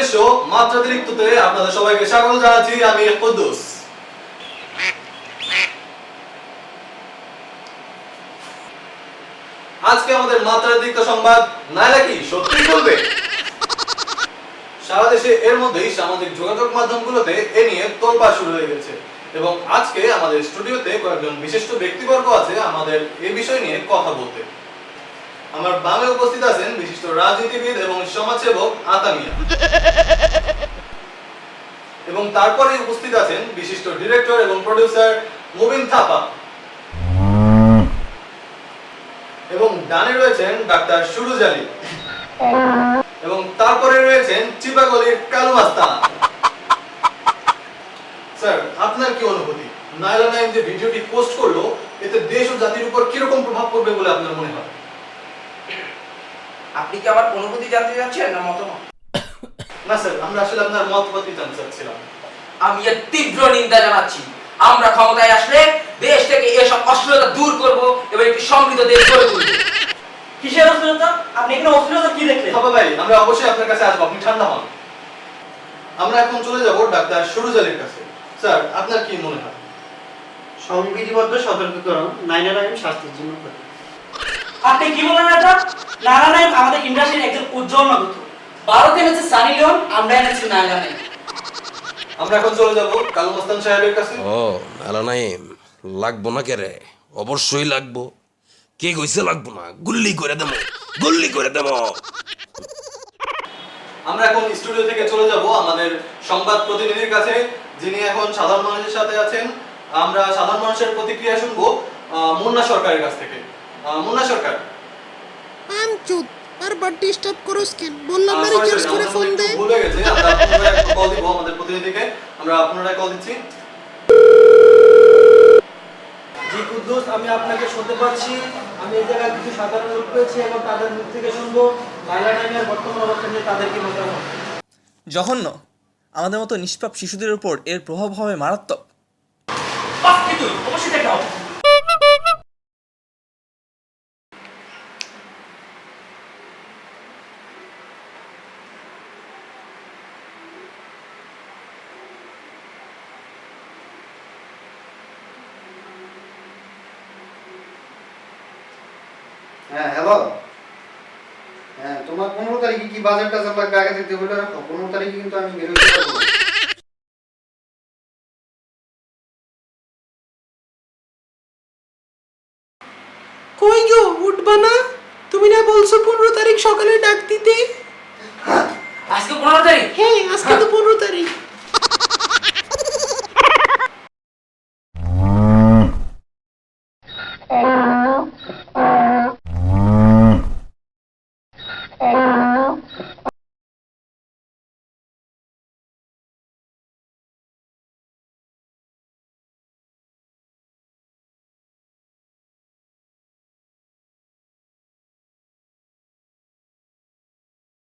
আজকের শো মাত্রাতিরিক্ততে আপনাদের সবাইকে স্বাগত জানাচ্ছি। আমি কুদ্দুস। আজকে আমাদের মাত্রাতিরিক্ত সংবাদ, নাইলা কি সত্যি বলবে? সারা দেশে এর মধ্যেই সামাজিক যোগাযোগ মাধ্যমগুলোতে এ নিয়ে তোলপাড় শুরু হয়ে গেছে এবং আজকে আমাদের স্টুডিওতে কয়েকজন বিশিষ্ট ব্যক্তিবর্গ আছে আমাদের এই বিষয় নিয়ে কথা বলতে। আমার বামে উপস্থিত আছেন বিশিষ্ট রাজনীতিবিদ এবং সমাজসেবক আতামিয়া, এবং তারপরে উপস্থিত আছেন বিশিষ্ট ডিরেক্টর এবং প্রোডিউসার মুবিন থাপা, এবং ডানে রয়েছেন ডাক্তার সুরুজ আলী, এবং তারপরে রয়েছেন চিপাগলির কালু মাস্তানা। স্যার, আপনার কি অনুভূতি? নাইলা নাইম যে ভিডিওটি পোস্ট করলো, এতে দেশ ও জাতির উপর কিরকম প্রভাব পড়বে বলে আপনার মনে হয়? আপনি কি আমার অনুভূতি জানতে চাচ্ছেন না মতামত? না স্যার, আমরা আসলে আপনার মতবাদই জানতে চাচ্ছিলাম। আমি এর তীব্র নিন্দা জানাচ্ছি। আমরা ক্ষমতায় আসলে দেশ থেকে এসব অশ্লীলতা দূর করব এবং একটি সমৃদ্ধ দেশ গড়ে তুলব। কিসের অশ্লীলতা? আপনি এখানে অশ্লীলতা কি দেখলেন? থাপা ভাই, আমরা অবশ্যই আপনার কাছে আসবো, আপনি ঠান্ডা হন। আমরা এখন চলে যাব ডাক্তার সুরুজ আলীর কাছে। স্যার, আপনার কি মনে হয়? সংবিধিবদ্ধ সতর্কীকরণ, নাইলা নাইম শাস্তির জন্য ক্ষতি। আপনি কি বলেন এটা? নাইলা নাইম আমাদের ইন্ডাস্ট্রির একজন উজ্জ্বল নক্ষত্র। ভারতে এনেছে সানি লিওন, আমরা এনেছি নাইলা নাইম। আমরা এখন চলে যাব কালু মাস্তান সাহেবের কাছে। ও নাইলা নাইম লাগবো না কে রে? অবশ্যই লাগবো। কে কইছে লাগবো না? গুল্লি করে দেবো, গুল্লি করে দেবো। আমরা এখন স্টুডিও থেকে চলে যাব আমাদের সংবাদ প্রতিনিধির কাছে, যিনি এখন সাধারণ মানুষের সাথে আছেন। আমরা সাধারণ মানুষের প্রতিক্রিয়া শুনবো মুন্না সরকারের কাছ থেকে। মুন্না সরকার, আমচুদ বারবার ডিস্টার্ব করোস কেন? বললাম না sorry, রিচার্জ করে আমাদের ফোন একটু দে। ভুল হয়ে গেছে। আমরা পুনরায় কল দিব আমাদের প্রতিনিধিকে। আমরা পুনরায় কল দিচ্ছি। জি কুদ্দুস, আমি আপনাকে শুনতে পাচ্ছি। আমি এই জায়গায় কিছু সাধারণ লোক পেয়েছি এবং তাদের মুখ থেকে শুনবো নাইলা নাইমের বর্তমান অবস্থা নিয়ে তাদের কি মতামত। জঘন্য। আমাদের মতো নিষ্পাপ শিশুদের উপর এর প্রভাব হবে মারাত্মক। বাস কি তুই? অবশ্যই দেখাও। হ্যাঁ, হ্যালো। হ্যাঁ, তোমার 15 তারিখে কি বাজার টাজার লাগবে আগে থেকে বলে রাখো। 15 তারিখে কিন্তু আমি বের হইতে পারবো না। কই গো, উঠবা না? তুমি না বলছো 15 তারিখ সকালে ডাক দিতে?